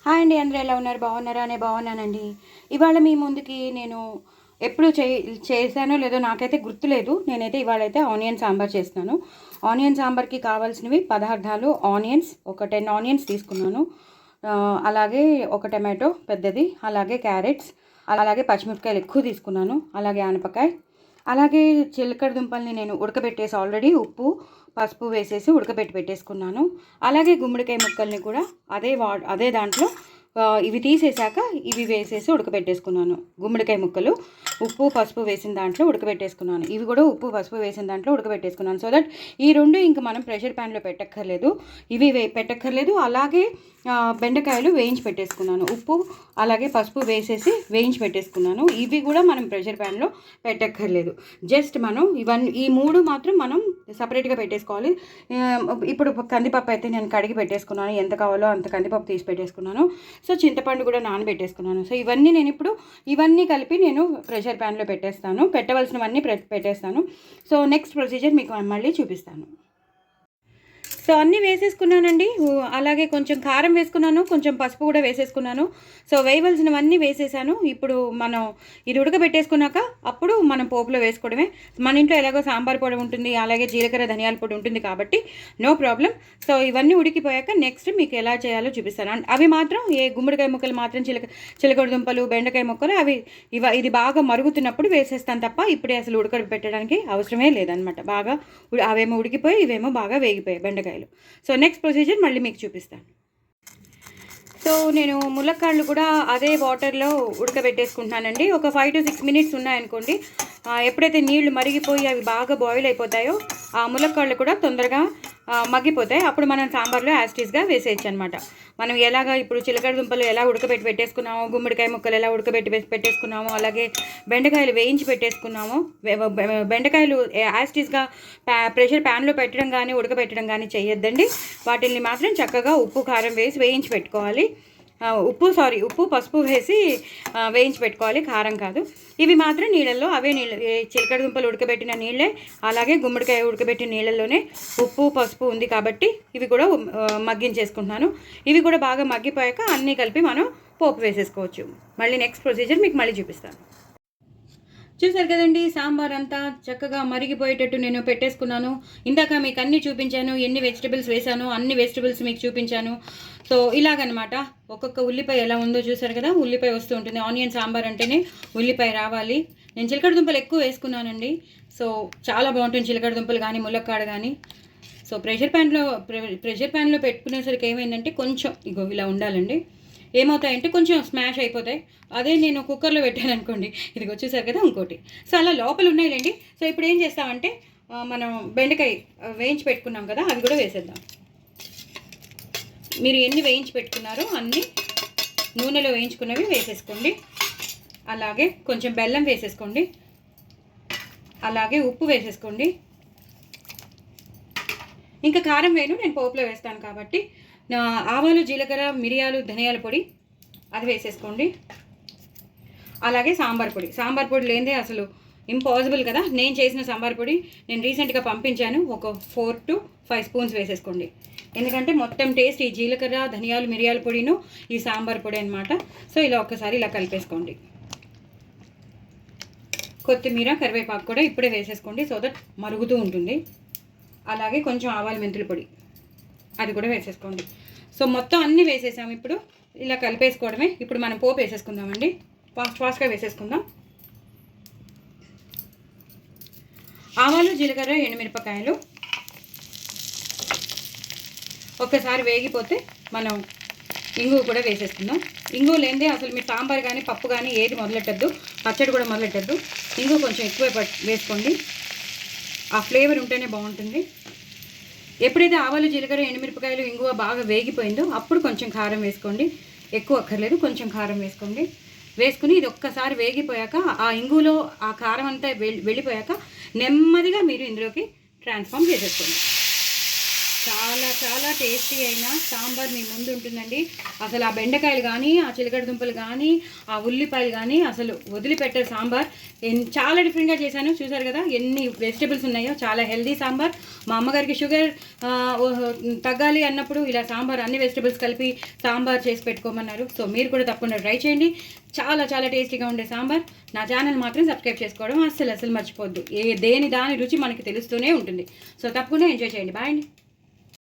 Hi అండి, అందరూ ఎలా ఉన్నారు? బాగున్నారా? నేను బాగున్నానండి. ఇవాళ మీ ముందుకి నేను ఎప్పుడు చేశానో లేదో నాకైతే గుర్తులేదు. నేనైతే ఇవాళైతే ఆనియన్ సాంబార్ చేస్తున్నాను. ఆనియన్ సాంబార్కి కావాల్సినవి పదార్థాలు: ఆనియన్స్ ఒక 10 ఆనియన్స్ తీసుకున్నాను, అలాగే ఒక టమాటో పెద్దది, అలాగే క్యారెట్స్, అలాగే పచ్చిమిరపకాయలు ఎక్కువ తీసుకున్నాను, అలాగే ఆనపకాయ, అలాగే చిలకడ దుంపల్ని నేను ఉడకబెట్టేసి ఆల్రెడీ ఉప్పు పసుపు వేసేసి ఉడకబెట్టి పెట్టేసుకున్నాను. అలాగే గుమ్మడికాయ ముక్కల్ని కూడా అదే దాంట్లో ఇవి తీసేసాక ఇవి వేసేసి ఉడకబెట్టేసుకున్నాను. గుమ్మడికాయ ముక్కలు ఉప్పు పసుపు వేసిన దాంట్లో ఉడకబెట్టేసుకున్నాను. ఇవి కూడా ఉప్పు పసుపు వేసిన దాంట్లో ఉడకబెట్టేసుకున్నాను. సో దట్ ఈ రెండు ఇంక మనం ప్రెషర్ ప్యాన్లో పెట్టక్కర్లేదు, ఇవి పెట్టక్కర్లేదు. అలాగే బెండకాయలు వేయించి పెట్టేసుకున్నాను, ఉప్పు అలాగే పసుపు వేసేసి వేయించి పెట్టేసుకున్నాను. ఇవి కూడా మనం ప్రెషర్ ప్యాన్లో పెట్టక్కర్లేదు. జస్ట్ మనం ఈ మూడు మాత్రం మనం సపరేట్గా పెట్టేసుకోవాలి. ఇప్పుడు కందిపప్పు అయితే నేను కడిగి పెట్టేసుకున్నాను, ఎంత కావాలో అంత కందిపప్పు తీసి పెట్టేసుకున్నాను. సో చింతపండు కూడా నానబెట్టేసుకున్నాను. సో ఇవన్నీ కలిపి నేను ప్రెషర్ ప్యాన్లో పెట్టవలసినవన్నీ పెట్టేస్తాను. సో నెక్స్ట్ ప్రొసీజర్ మీకు మళ్ళీ చూపిస్తాను. సో అన్నీ వేసేసుకున్నానండి. అలాగే కొంచెం కారం వేసుకున్నాను, కొంచెం పసుపు కూడా వేసేసుకున్నాను. సో వేయవలసినవన్నీ వేసేసాను. ఇప్పుడు మనం ఇది ఉడకబెట్టేసుకున్నాక అప్పుడు మనం పోపులో వేసుకోవడమే. మన ఇంట్లో ఎలాగో సాంబార్ పొడి ఉంటుంది, అలాగే జీలకర్ర ధనియాల పొడి ఉంటుంది కాబట్టి నో ప్రాబ్లం. సో ఇవన్నీ ఉడికిపోయాక నెక్స్ట్ మీకు ఎలా చేయాలో చూపిస్తాను. అవి మాత్రం గుమ్మడికాయ ముక్కలు మాత్రం చిలకడ దుంపలు బెండకాయ ముక్కలు ఇది బాగా మరుగుతున్నప్పుడు వేసేస్తాను తప్ప ఇప్పుడే అసలు ఉడకబెట్టడానికి అవసరమే లేదనమాట. బాగా అవేమో ఉడికిపోయి ఇవేమో బాగా వేగిపోయాయి బెండకాయలు. సో నెక్స్ట్ ప్రొసీజర్ మళ్ళీ మీకు చూపిస్తాను. సో నేను ములక్కాడలు కూడా అదే వాటర్లో ఉడకబెట్టేసుకుంటున్నానండి. ఒక 5 to 6 minutes ఉన్నాయనుకోండి, ఎప్పుడైతే నీళ్లు మరిగిపోయి అవి బాగా బాయిల్ అయిపోతాయో ఆ ములక్కాడలు కూడా తొందరగా మగ్గిపోతాయి. అప్పుడు మనం సాంబార్లో యాస్టీస్గా వేసేయచ్చు అనమాట. మనం ఇప్పుడు చిలకడ దుంపలు ఎలా ఉడకబెట్టి పెట్టేసుకున్నామో, గుమ్మడికాయ ముక్కలు ఎలా ఉడకబెట్టి పెట్టేసుకున్నామో, అలాగే బెండకాయలు వేయించి పెట్టేసుకున్నామో, బెండకాయలు యాస్టీస్గా ప్రెషర్ ప్యాన్లో పెట్టడం కానీ ఉడకబెట్టడం కానీ చేయొద్దండి. వాటిని మాత్రం చక్కగా ఉప్పు కారం వేసి వేయించి పెట్టుకోవాలి. ఉప్పు పసుపు వేసి వేయించి పెట్టుకోవాలి, కారం కాదు. ఇవి మాత్రం నీళ్ళల్లో చిలకడ దుంపలు ఉడకబెట్టిన నీళ్ళే, అలాగే గుమ్మడికాయ ఉడకబెట్టిన నీళ్ళల్లోనే ఉప్పు పసుపు ఉంది కాబట్టి ఇవి కూడా మగ్గించేసుకుంటున్నాను. ఇవి కూడా బాగా మగ్గిపోయాక అన్నీ కలిపి మనం పోపు వేసేసుకోవచ్చు. మళ్ళీ నెక్స్ట్ ప్రొసీజర్ మీకు మళ్ళీ చూపిస్తాను. చూసారు కదండి, సాంబార్ అంతా చక్కగా మరిగిపోయేటట్టు నేను పెట్టేసుకున్నాను. ఇందాక మీకు అన్నీ చూపించాను, ఎన్ని వెజిటబుల్స్ వేసాను, అన్ని వెజిటబుల్స్ మీకు చూపించాను. సో ఇలాగనమాట. ఒక్కొక్క ఉల్లిపాయ ఎలా ఉందో చూసారు కదా, ఉల్లిపాయ వస్తూ ఉంటుంది. ఆనియన్ సాంబార్ అంటేనే ఉల్లిపాయ రావాలి. నేను చిలకడ దుంపలు ఎక్కువ వేసుకున్నానండి. సో చాలా బాగుంటుంది చిలకడ దుంపలు కానీ ములక్కాడ కానీ. సో ప్రెషర్ ప్యాన్లో పెట్టుకునేసరికి ఏమైందంటే కొంచెం ఇలా ఉండాలండి. ఏమవుతాయంటే కొంచెం స్మాష్ అయిపోతాయి. అదే నేను కుక్కర్లో పెట్టాను అనుకోండి, ఇదిగో చూసారు కదా ఇంకోటి. సో అలా లోపల ఉన్నాయిలేండి. సో ఇప్పుడు ఏం చేస్తామంటే మనం బెండకాయ వేయించి పెట్టుకున్నాం కదా, అవి కూడా వేసేద్దాం. మీరు ఎన్ని వేయించి పెట్టుకున్నారో అన్నీ నూనెలో వేయించుకున్నవి వేసేసుకోండి. అలాగే కొంచెం బెల్లం వేసేసుకోండి, అలాగే ఉప్పు వేసేసుకోండి. ఇంకా కారం నేను పోపులో వేస్తాను కాబట్టి ఆవాలు జీలకర్ర మిరియాలు ధనియాల పొడి అది వేసేసుకోండి. అలాగే సాంబార్ పొడి లేనిదే అసలు ఇంపాసిబుల్ కదా. నేను చేసిన సాంబార్ పొడి నేను రీసెంట్గా పంపించాను, ఒక 4 to 5 స్పూన్స్ వేసేసుకోండి. ఎందుకంటే మొత్తం టేస్ట్ ఈ జీలకర్ర ధనియాలు మిరియాల పొడిను ఈ సాంబార్ పొడి అనమాట. సో ఇలా ఒక్కసారి ఇలా కలిపేసుకోండి. కొత్తిమీర కరివేపాకు కూడా ఇప్పుడే వేసేసుకోండి, సో దట్ మరుగుతూ ఉంటుంది. అలాగే కొంచెం ఆవాల మెంతుల పొడి అది కూడా వేసేసుకోండి. సో మొత్తం అన్నీ వేసేసాము. ఇప్పుడు ఇలా కలిపేసుకోవడమే. ఇప్పుడు మనం పోపు వేసేసుకుందామండి. ఫాస్ట్గా వేసేసుకుందాం. ఆవాలు జీలకర్ర ఎండుమిరపకాయలు ఒక్కసారి వేగిపోతే మనం ఇంగువ కూడా వేసేసుకుందాం. ఇంగువ లేనిదే అసలు మీ సాంబార్ కానీ పప్పు కానీ ఏది మొదలెట్టద్దు, పచ్చడి కూడా మొదలెట్టద్దు. ఇంగువ కొంచెం ఎక్కువ వేసుకోండి, ఆ ఫ్లేవర్ ఉంటేనే బాగుంటుంది. ఎప్పుడైతే ఆవాలు జీలకర్ర ఎండుమిరపకాయలు ఇంగువ బాగా వేగిపోయిందో అప్పుడు కొంచెం కారం వేసుకోండి. ఎక్కువ అక్కర్లేదు, కొంచెం కారం వేసుకుని ఇది ఒక్కసారి వేగిపోయాక ఆ ఇంగువలో ఆ కారం అంతా వెళ్ళిపోయాక నెమ్మదిగా మీరు ఇందులోకి ట్రాన్స్ఫార్మ్ చేసేసుకోండి. చాలా చాలా టేస్టీ అయిన సాంబార్ మీ ముందు ఉంటుందండి. అసలు ఆ బెండకాయలు కానీ, ఆ చిలకడ దుంపలు కానీ, ఆ ఉల్లిపాయలు కానీ అసలు వదిలిపెట్టారు సాంబార్. చాలా డిఫరెంట్గా చేశాను, చూసారు కదా ఎన్ని వెజిటేబుల్స్ ఉన్నాయో. చాలా హెల్దీ సాంబార్. మా అమ్మగారికి షుగర్ తగ్గాలి అన్నప్పుడు ఇలా సాంబార్ అన్ని వెజిటేబుల్స్ కలిపి సాంబార్ చేసి పెట్టుకోమన్నారు. సో మీరు కూడా తప్పకుండా ట్రై చేయండి. చాలా చాలా టేస్టీగా ఉండే సాంబార్. నా ఛానల్ మాత్రం సబ్స్క్రైబ్ చేసుకోవడం అస్సలు మర్చిపోద్దు. దాని రుచి మనకి తెలుస్తూనే ఉంటుంది. సో తప్పకుండా ఎంజాయ్ చేయండి. బాయ్ అండి.